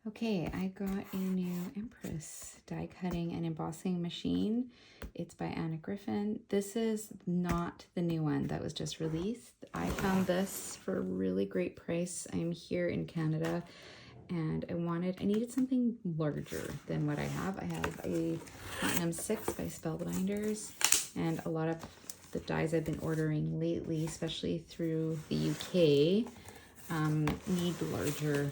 Okay, I got a new Empress die cutting and embossing machine. It's by Griffin. This is not the new one that was just released. I found this for a really great price. I'm here in Canada and I needed something larger than what I have. I have a Platinum 6 by Spellbinders, and a lot of the dies I've been ordering lately, especially through the UK, need larger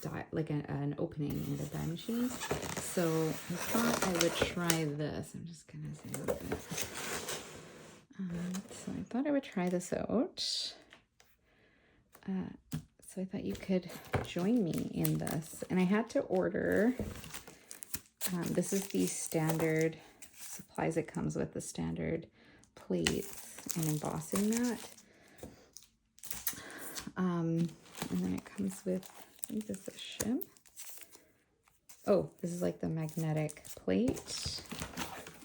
die, like an opening in the die machine. So I thought I would try this. I'm just gonna zoom a bit. So I thought I would try this out. So I thought you could join me in this. And I had to order, this is the standard supplies it comes with, the standard plates and embossing mat. And then it comes with, I think this is a shim. Oh, this is like the magnetic plate.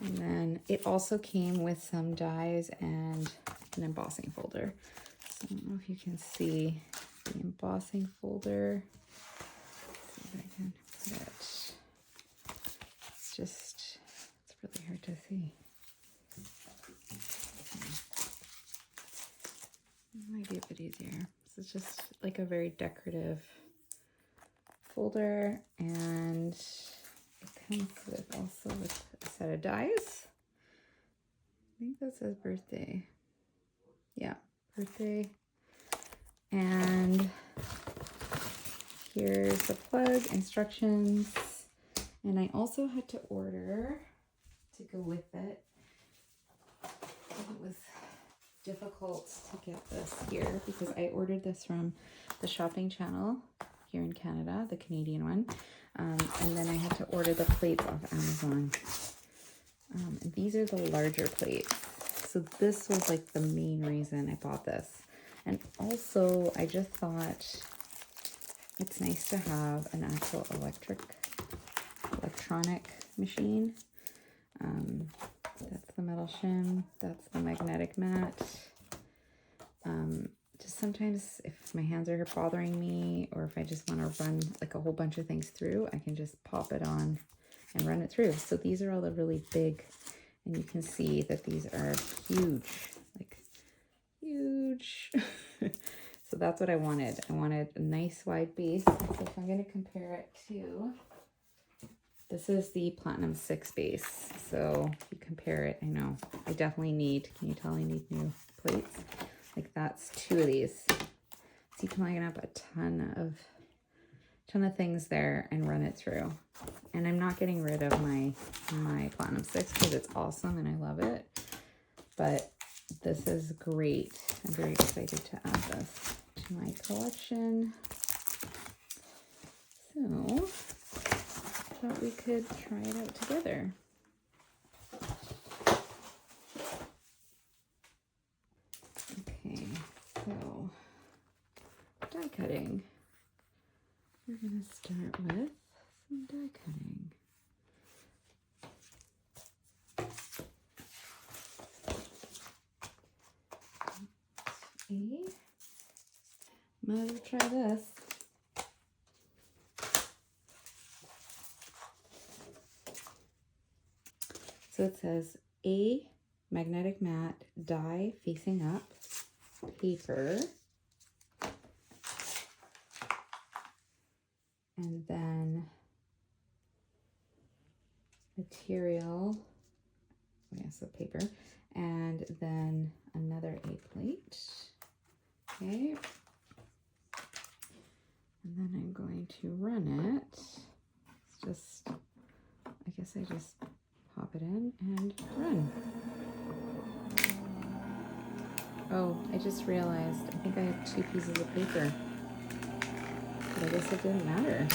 And then it also came with some dies and an embossing folder. So I don't know if you can see the embossing folder. Let's see if I can put it. It's really hard to see. It might be a bit easier. This is just like a very decorative folder, and it comes with also with a set of dies. I think that says birthday. Yeah, birthday. And here's the plug, instructions. And I also had to order to go with it. It was difficult to get this here because I ordered this from the shopping channel here in Canada, the Canadian one. And then I had to order the plates off Amazon. And these are the larger plates. So this was like the main reason I bought this. And also I just thought it's nice to have an actual electronic machine. That's the metal shim, that's the magnetic mat. Just sometimes if my hands are bothering me, or if I just want to run like a whole bunch of things through, I can just pop it on and run it through. So these are all the really big, and you can see that these are huge, like huge. So that's what I wanted. I wanted a nice wide base. So if I'm going to compare it to, this is the Platinum 6 base. So if you compare it, I know I definitely need, can you tell I need new plates? Like that's 2 of these. So you can line up a ton of things there and run it through. And I'm not getting rid of my Platinum 6 because it's awesome and I love it. But this is great. I'm very excited to add this to my collection. So I thought we could try it out together. Okay, so die cutting. We're going to start with some die cutting. Might as well try this. So it says a magnetic mat, die facing up, paper, and then material, so paper, and then another A plate. Okay. And then I'm going to run it. It's just, I guess I just pop it in and run. Oh, I just realized, I think I have 2 pieces of paper. But I guess it didn't matter.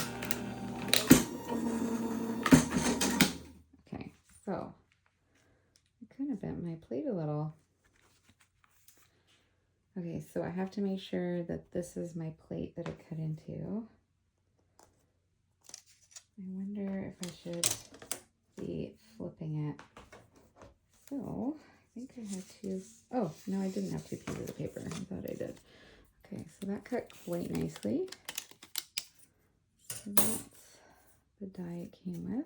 Okay, so I kind of bent my plate a little. Okay, so I have to make sure that this is my plate that I cut into. I wonder if I should be flipping it. So I think I had 2. Oh, no, I didn't have 2 pieces of paper. I thought I did. Okay, so that cut quite nicely. So the die it came with.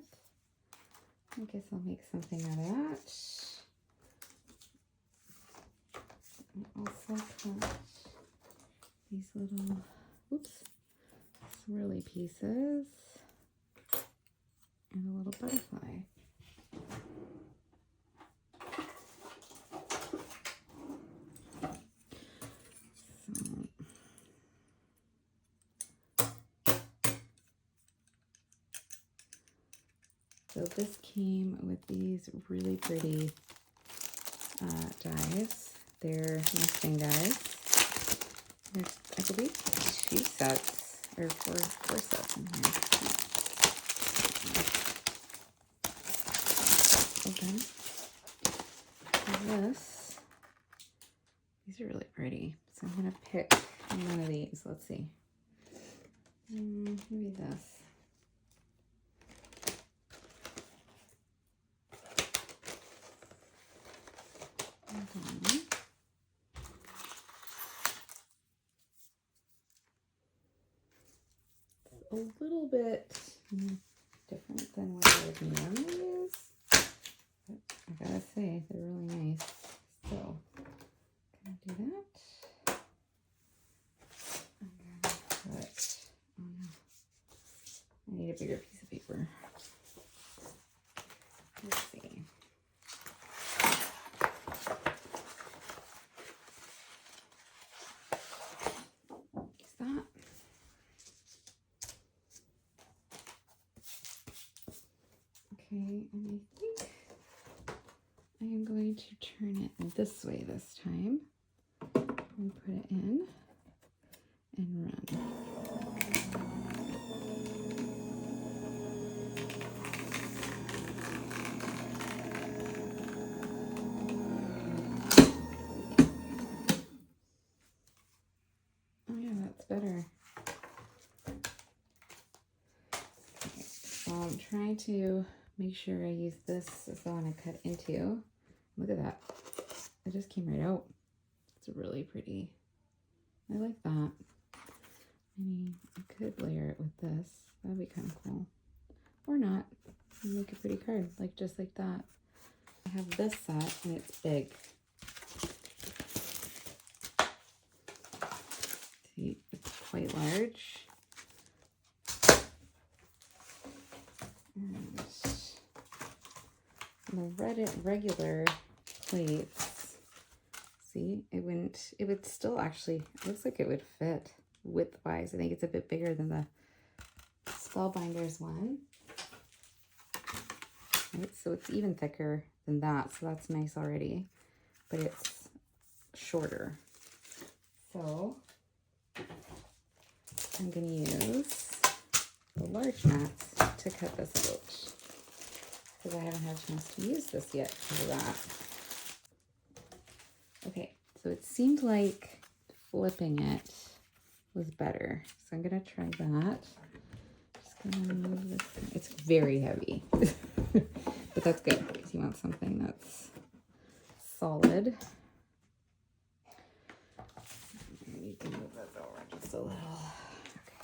I guess I'll make something out of that. And also cut these little, oops, swirly pieces and a little butterfly. So this came with these really pretty dies. They're nesting dies. There's, I believe, 2 sets or four sets in here. Open. And this, these are really pretty. So I'm gonna pick one of these. Let's see. Maybe this. A little bit different than what I would normally use, but I gotta say they're really nice. So I'm gonna do that. I'm gonna put, oh no, I need a bigger piece of paper. Let's see. Use that. Okay, and I think I am going to turn it this way this time and put it in and run. Oh yeah, that's better. Okay, so I'm trying to make sure I use this as the one I cut into. Look at that. It just came right out. It's really pretty. I like that. I mean, I could layer it with this. That would be kind of cool. Or not. Make a pretty card, like just like that. I have this set and it's big. See, it's quite large. And the regular plates, see, it would still actually, it looks like it would fit width-wise. I think it's a bit bigger than the Spellbinders one. Right, so it's even thicker than that, so that's nice already, but it's shorter. So I'm going to use the large mats to cut this out, because I haven't had a chance to use this yet for that. Okay, so it seemed like flipping it was better, so I'm going to try that. Just going to remove this thing. It's very heavy, but that's good because you want something that's solid. I need to move this over just a little. Okay.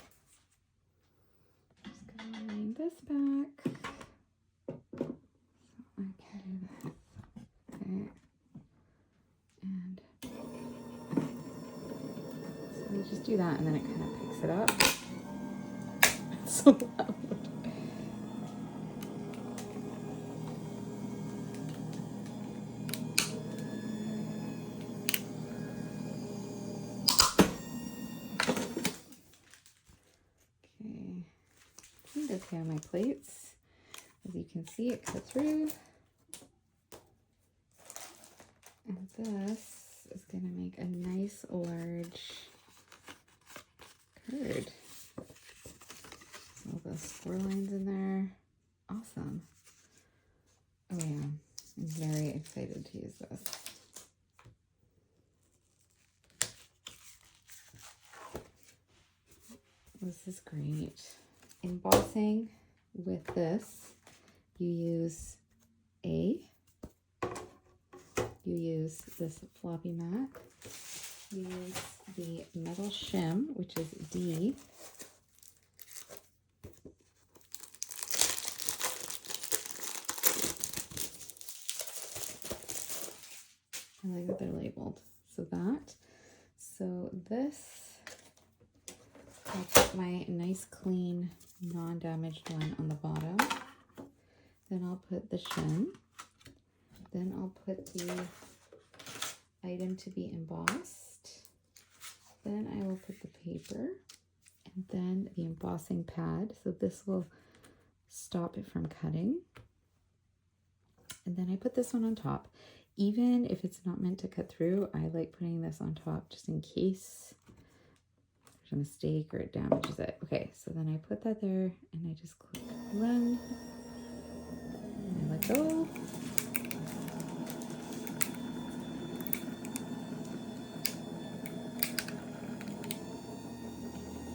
Just going to lean this back. So I can do this. Okay. And so we just do that, and then it kind of picks it up. It's so loud. Okay on my plates. As you can see, it cut through. And this is going to make a nice large card. All the swirl lines in there. Awesome. Oh yeah, I'm very excited to use this. This is great. Embossing with this, you use this floppy mat, you use the metal shim, which is D, I like that they're labeled. So this, I'll put my nice clean non-damaged one on the bottom. Then I'll put the shim. Then I'll put the item to be embossed. Then I will put the paper and then the embossing pad. So this will stop it from cutting. And then I put this one on top. Even if it's not meant to cut through, I like putting this on top just in case there's a mistake or it damages it. Okay, so then I put that there and I just click run. And I let go.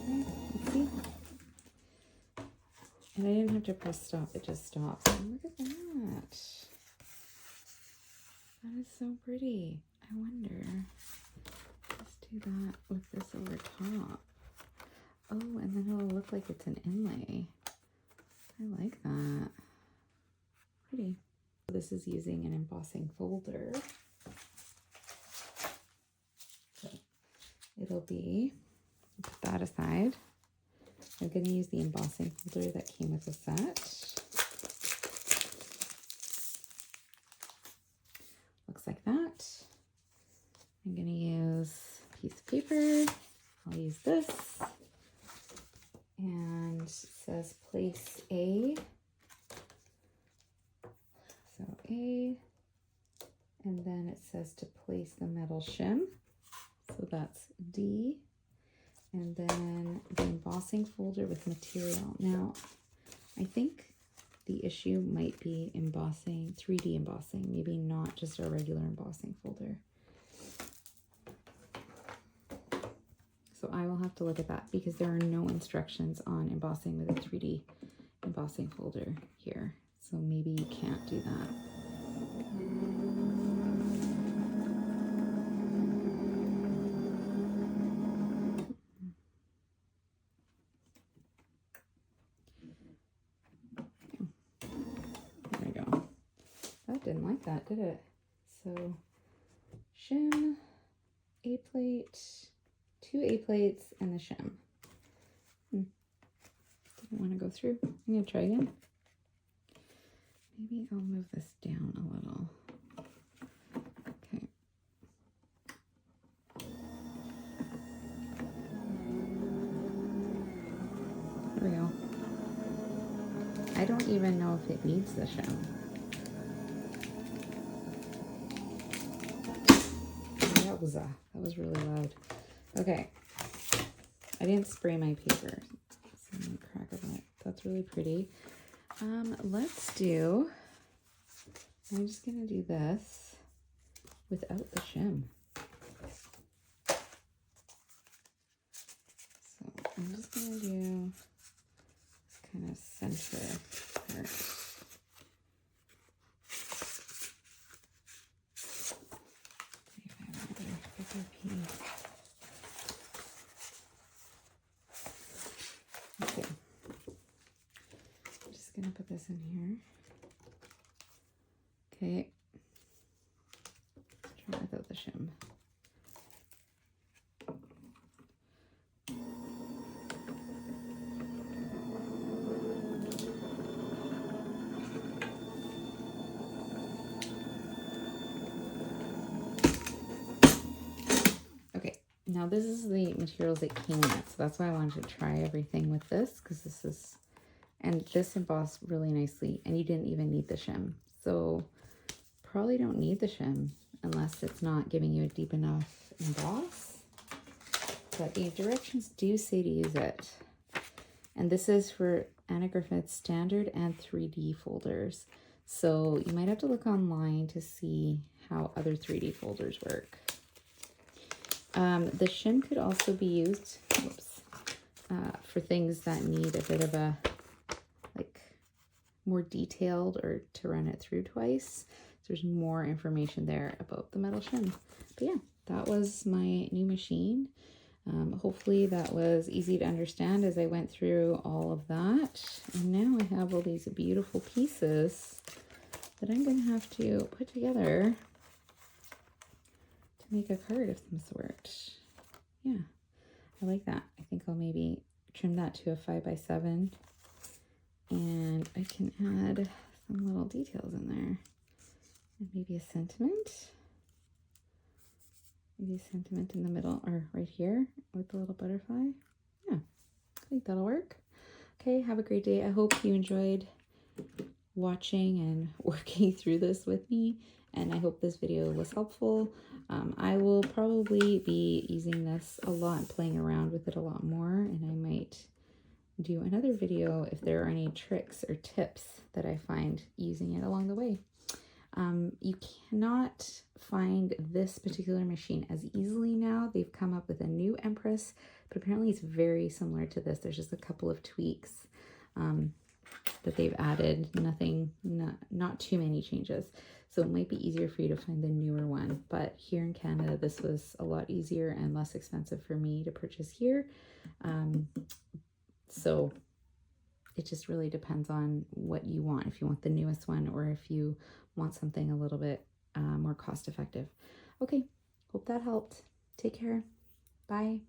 Okay, let's see. And I didn't have to press stop, it just stopped. And look at that. That is so pretty. I wonder, let's do that with this over top. Oh, and then it'll look like it's an inlay. I like that. Pretty. This is using an embossing folder. So it'll be, put that aside. I'm going to use the embossing folder that came with the set. Looks like that. I'm going to use a piece of paper. I'll use this. And it says place A. So A. And then it says to place the metal shim. So that's D. And then the embossing folder with material. Now, I think the issue might be embossing, 3D embossing, maybe not just a regular embossing folder. So I will have to look at that because there are no instructions on embossing with a 3D embossing folder here. So maybe you can't do that. There we go. That didn't like that, did it? So shim, A plate, 2 A plates, and the shim. Didn't want to go through. I'm going to try again. Maybe I'll move this down a little. Okay. There we go. I don't even know if it needs the shim. Yowza, that was really loud. Okay. I didn't spray my paper. So I'm gonna crack it. That's really pretty. Let's do, I'm just gonna do this without the shim. So I'm just gonna do this kind of center part. See if I have another bigger piece. Okay. I'm just gonna put this in here. Okay. Let's try without the shim. Okay, now this is the materials it came with, so that's why I wanted to try everything with this, because this is, and this embossed really nicely, and you didn't even need the shim. So probably don't need the shim unless it's not giving you a deep enough emboss. But the directions do say to use it. And this is for Anna Griffith's standard and 3D folders. So you might have to look online to see how other 3D folders work. The shim could also be used for things that need a bit of a, like, more detailed, or to run it through twice. There's more information there about the metal shim. But yeah, that was my new machine. Hopefully that was easy to understand as I went through all of that. And now I have all these beautiful pieces that I'm going to have to put together make a card of some sort. Yeah, I like that. I think I'll maybe trim that to a 5x7, and I can add some little details in there. And maybe a sentiment. Maybe a sentiment in the middle, or right here with the little butterfly. Yeah, I think that'll work. Okay, have a great day. I hope you enjoyed watching and working through this with me, and I hope this video was helpful. I will probably be using this a lot, playing around with it a lot more, and I might do another video if there are any tricks or tips that I find using it along the way. You cannot find this particular machine as easily now. They've come up with a new Empress, but apparently it's very similar to this. There's just a couple of tweaks that they've added. Nothing, not too many changes. So it might be easier for you to find the newer one. But here in Canada, this was a lot easier and less expensive for me to purchase here. So it just really depends on what you want. If you want the newest one, or if you want something a little bit more cost effective. Okay, hope that helped. Take care. Bye.